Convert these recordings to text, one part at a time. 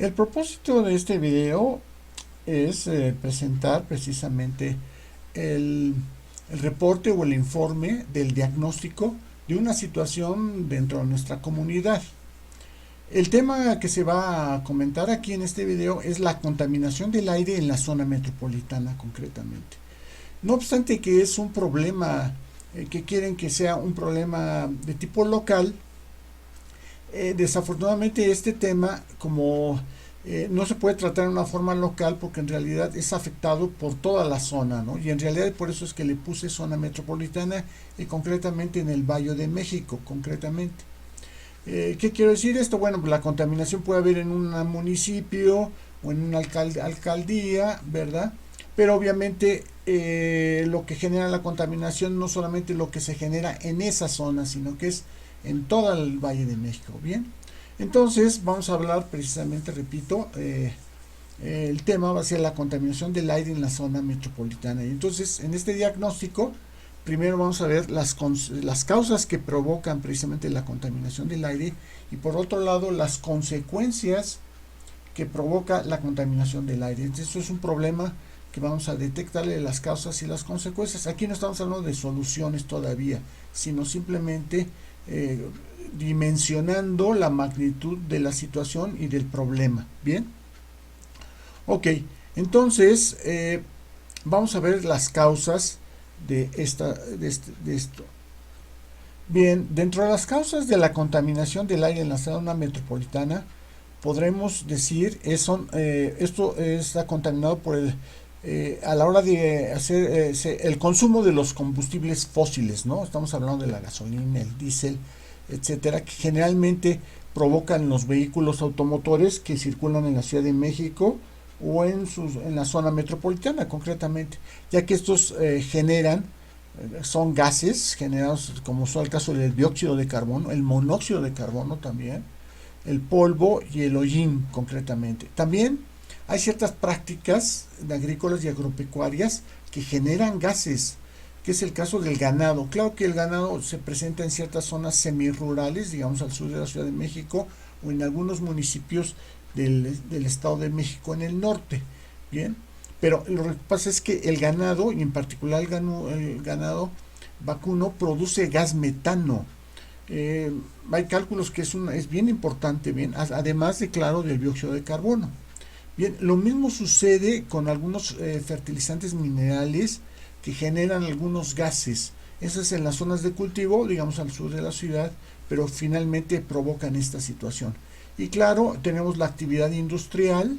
El propósito de este video es presentar precisamente el, el reporte o el informe del diagnóstico de una situación dentro de nuestra comunidad. El tema que se va a comentar aquí en este video es la contaminación del aire en la zona metropolitana concretamente. No obstante que es un problema que quieren que sea un problema de tipo local, desafortunadamente este tema como no se puede tratar de una forma local porque en realidad es afectado por toda la zona, ¿no? Y en realidad por eso es que le puse zona metropolitana y concretamente en el Valle de México, concretamente. ¿Qué quiero decir esto? Bueno, pues la contaminación puede haber en un municipio o en una alcaldía, ¿verdad? Pero obviamente lo que genera la contaminación no solamente lo que se genera en esa zona, sino que es en todo el Valle de México, ¿bien? Entonces vamos a hablar precisamente, repito, el tema va a ser la contaminación del aire en la zona metropolitana. Y entonces en este diagnóstico primero vamos a ver las causas que provocan precisamente la contaminación del aire y por otro lado las consecuencias que provoca la contaminación del aire. Entonces, eso es un problema que vamos a detectarle las causas y las consecuencias. Aquí no estamos hablando de soluciones todavía, sino simplemente dimensionando la magnitud de la situación y del problema. Bien, ok, entonces vamos a ver las causas de esto. Bien, dentro de las causas de la contaminación del aire en la zona metropolitana, podremos decir, esto está contaminado por a la hora de hacer el consumo de los combustibles fósiles, ¿no? Estamos hablando de la gasolina, el diésel, etcétera, que generalmente provocan los vehículos automotores que circulan en la Ciudad de México o en la zona metropolitana concretamente, ya que estos son gases generados, como son el caso del dióxido de carbono, el monóxido de carbono también, el polvo y el hollín concretamente. También hay ciertas prácticas agrícolas y agropecuarias que generan gases, que es el caso del ganado. Claro que el ganado se presenta en ciertas zonas semirurales, digamos al sur de la Ciudad de México, o en algunos municipios del Estado de México en el norte. Bien, pero lo que pasa es que el ganado, y en particular el ganado vacuno, produce gas metano. Hay cálculos que es bien importante, bien, además de claro del dióxido de carbono. Bien, lo mismo sucede con algunos fertilizantes minerales que generan algunos gases. Eso es en las zonas de cultivo, digamos al sur de la ciudad, pero finalmente provocan esta situación. Y claro, tenemos la actividad industrial,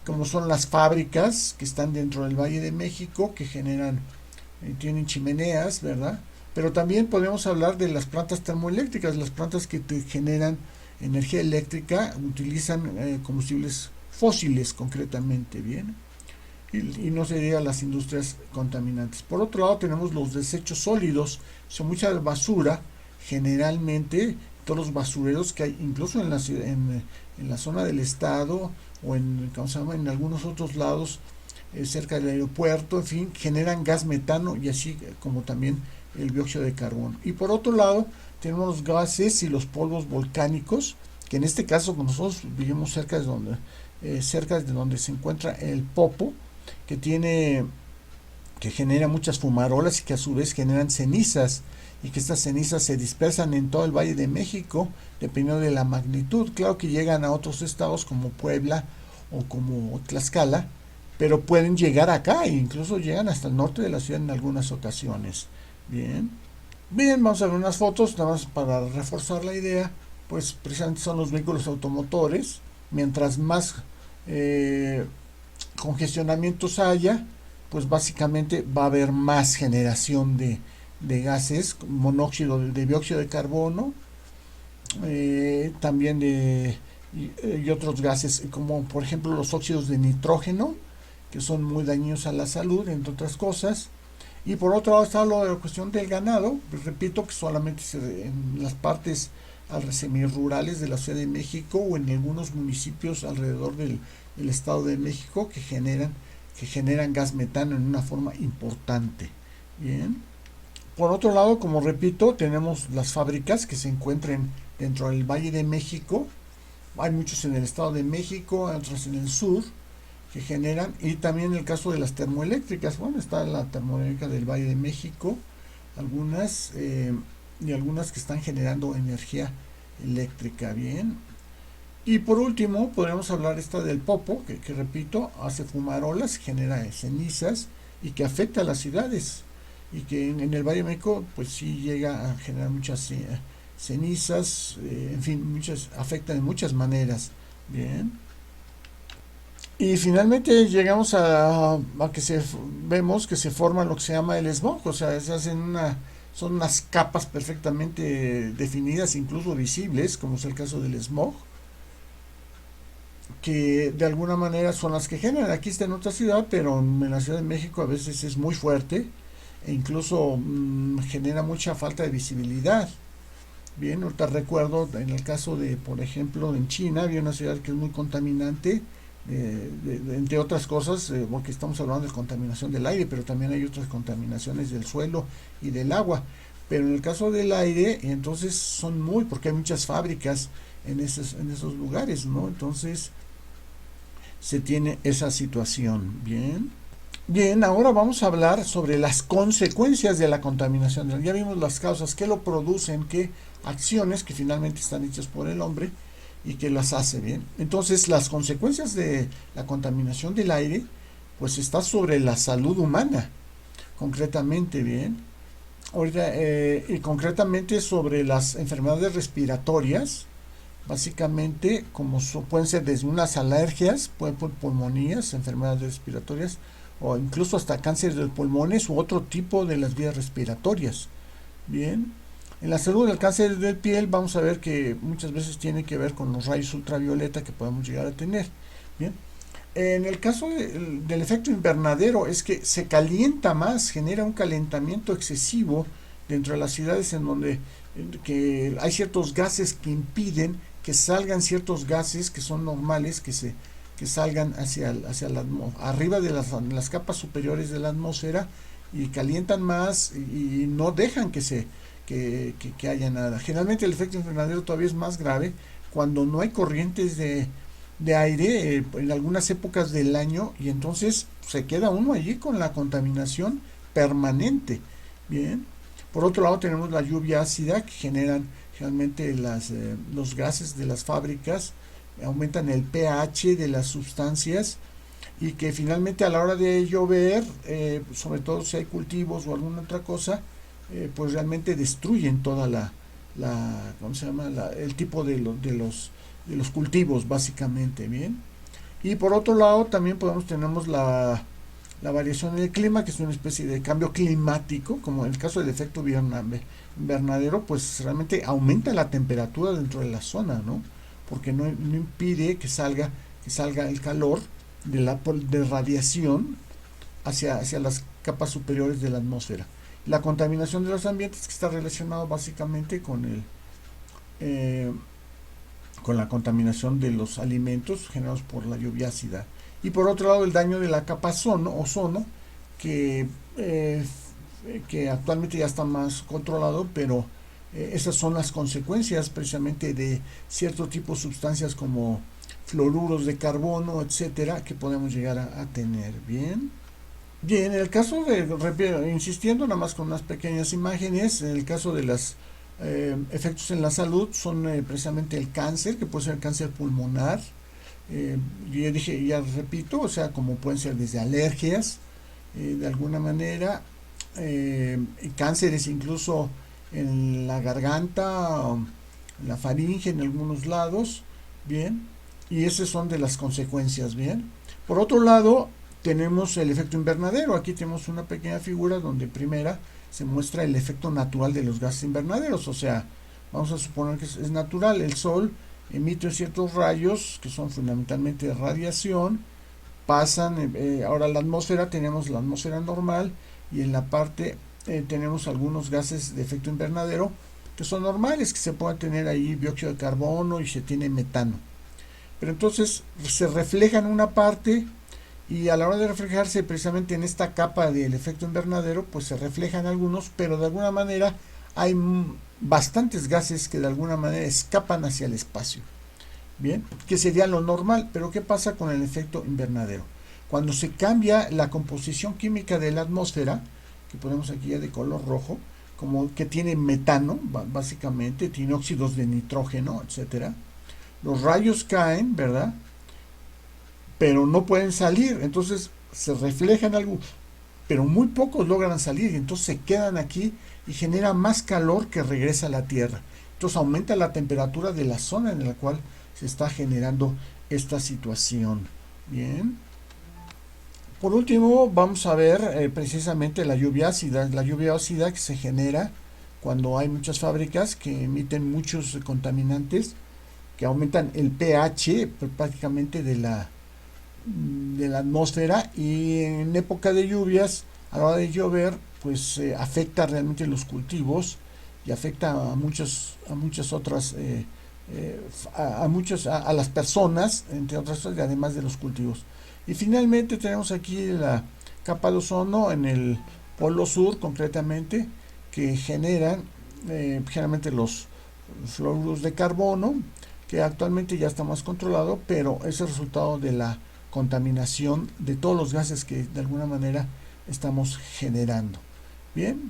como son las fábricas que están dentro del Valle de México, que tienen chimeneas, ¿verdad? Pero también podemos hablar de las plantas termoeléctricas, las plantas que te generan energía eléctrica, utilizan combustibles fósiles concretamente, ¿bien? Y no se diga las industrias contaminantes. Por otro lado tenemos los desechos sólidos, son mucha basura, generalmente todos los basureros que hay, incluso en la zona del estado o ¿cómo se llama? En algunos otros lados cerca del aeropuerto, en fin, generan gas metano y así como también el dióxido de carbono. Y por otro lado tenemos los gases y los polvos volcánicos, que en este caso nosotros vivimos cerca de donde se encuentra el Popo, que genera muchas fumarolas y que a su vez generan cenizas y que estas cenizas se dispersan en todo el Valle de México dependiendo de la magnitud. Claro que llegan a otros estados como Puebla o como Tlaxcala, pero pueden llegar acá e incluso llegan hasta el norte de la ciudad en algunas ocasiones. Bien, bien, vamos a ver unas fotos nada más para reforzar la idea. Pues precisamente son los vehículos automotores. Mientras más congestionamientos haya, pues básicamente va a haber más generación de gases, monóxido de dióxido de carbono, también y otros gases, como por ejemplo los óxidos de nitrógeno, que son muy dañinos a la salud, entre otras cosas. Y por otro lado está la cuestión del ganado, pues repito que solamente en las partes semirurales de la Ciudad de México o en algunos municipios alrededor del Estado de México que generan gas metano en una forma importante. Bien. Por otro lado, como repito, tenemos las fábricas que se encuentran dentro del Valle de México, hay muchos en el Estado de México, otros en el sur, que generan, y también el caso de las termoeléctricas, bueno, está la termoeléctrica del Valle de México, algunas, y algunas que están generando energía eléctrica, bien. Y por último, podríamos hablar esta del popo, que repito, hace fumarolas, genera cenizas y que afecta a las ciudades. Y que en el Valle de México, pues sí llega a generar muchas cenizas, en fin, muchas, afecta de muchas maneras. Bien. Y finalmente llegamos a que vemos que se forma lo que se llama el smog, o sea, se hacen son unas capas perfectamente definidas, incluso visibles, como es el caso del smog, que de alguna manera son las que generan. Aquí está en otra ciudad, pero en la Ciudad de México a veces es muy fuerte e incluso genera mucha falta de visibilidad. Bien, ahorita recuerdo en el caso de, por ejemplo, en China había una ciudad que es muy contaminante, entre otras cosas, porque estamos hablando de contaminación del aire, pero también hay otras contaminaciones del suelo y del agua. Pero en el caso del aire, entonces son porque hay muchas fábricas en esos lugares, ¿no? Entonces se tiene esa situación, bien. Bien, ahora vamos a hablar sobre las consecuencias de la contaminación. Ya vimos las causas que lo producen, qué acciones que finalmente están hechas por el hombre y que las hace, bien. Entonces, las consecuencias de la contaminación del aire, pues está sobre la salud humana, concretamente, bien. Ahorita, y concretamente sobre las enfermedades respiratorias, básicamente, pueden ser desde unas alergias, pueden ser pulmonías, enfermedades respiratorias, o incluso hasta cáncer de pulmones u otro tipo de las vías respiratorias. Bien, en la salud del cáncer de piel vamos a ver que muchas veces tiene que ver con los rayos ultravioleta que podemos llegar a tener. Bien, en el caso del efecto invernadero es que se calienta más, genera un calentamiento excesivo dentro de las ciudades en donde que hay ciertos gases que impiden que salgan ciertos gases que son normales, que salgan arriba de las capas superiores de la atmósfera y calientan más y no dejan que haya nada. Generalmente el efecto invernadero todavía es más grave cuando no hay corrientes de aire en algunas épocas del año y entonces se queda uno allí con la contaminación permanente. Bien. Por otro lado tenemos la lluvia ácida que generan generalmente los gases de las fábricas, aumentan el pH de las sustancias y que finalmente a la hora de llover, sobre todo si hay cultivos o alguna otra cosa, pues realmente destruyen toda ¿cómo se llama? El tipo de los cultivos básicamente, bien. Y por otro lado también tenemos la variación en el clima, que es una especie de cambio climático, como en el caso del efecto invernadero, pues realmente aumenta la temperatura dentro de la zona, ¿no? Porque no impide que salga el calor de radiación hacia las capas superiores de la atmósfera. La contaminación de los ambientes que está relacionado básicamente con la contaminación de los alimentos generados por la lluvia ácida. Y por otro lado el daño de la capa ozono, que actualmente ya está más controlado, pero esas son las consecuencias precisamente de cierto tipo de sustancias como fluoruros de carbono, etcétera, que podemos llegar a tener. Bien. Bien, en el caso insistiendo nada más con unas pequeñas imágenes, en el caso de los efectos en la salud son precisamente el cáncer, que puede ser cáncer pulmonar, yo ya repito, o sea, como pueden ser desde alergias, de alguna manera, cánceres incluso en la garganta, en la faringe, en algunos lados, bien, y esas son de las consecuencias, bien. Por otro lado, tenemos el efecto invernadero. Aquí tenemos una pequeña figura donde primera se muestra el efecto natural de los gases invernaderos, o sea, vamos a suponer que es natural, el sol emite ciertos rayos que son fundamentalmente de radiación, pasan, ahora la atmósfera, tenemos la atmósfera normal y en la parte tenemos algunos gases de efecto invernadero que son normales, que se pueden tener ahí dióxido de carbono y se tiene metano. Pero entonces se refleja en una parte y a la hora de reflejarse precisamente en esta capa del efecto invernadero, pues se reflejan algunos, pero de alguna manera hay bastantes gases que de alguna manera escapan hacia el espacio. bien, que sería lo normal. Pero ¿qué pasa con el efecto invernadero? Cuando se cambia la composición química de la atmósfera, que ponemos aquí ya de color rojo, como que tiene metano, básicamente, tiene óxidos de nitrógeno, etcétera. Los rayos caen, ¿verdad? Pero no pueden salir, entonces se reflejan algo, pero muy pocos logran salir y entonces se quedan aquí y genera más calor que regresa a la Tierra. Entonces aumenta la temperatura de la zona en la cual se está generando esta situación. Bien. Por último, vamos a ver precisamente la lluvia ácida. La lluvia ácida que se genera cuando hay muchas fábricas que emiten muchos contaminantes que aumentan el pH prácticamente de la atmósfera, y en época de lluvias, a la hora de llover, pues afecta realmente los cultivos y afecta a muchas otras, a las personas, entre otras cosas, además de los cultivos. Y finalmente tenemos aquí la capa de ozono en el polo sur, concretamente, que generan generalmente los fluoruros de carbono, que actualmente ya está más controlado, pero es el resultado de la contaminación de todos los gases que de alguna manera estamos generando. Bien,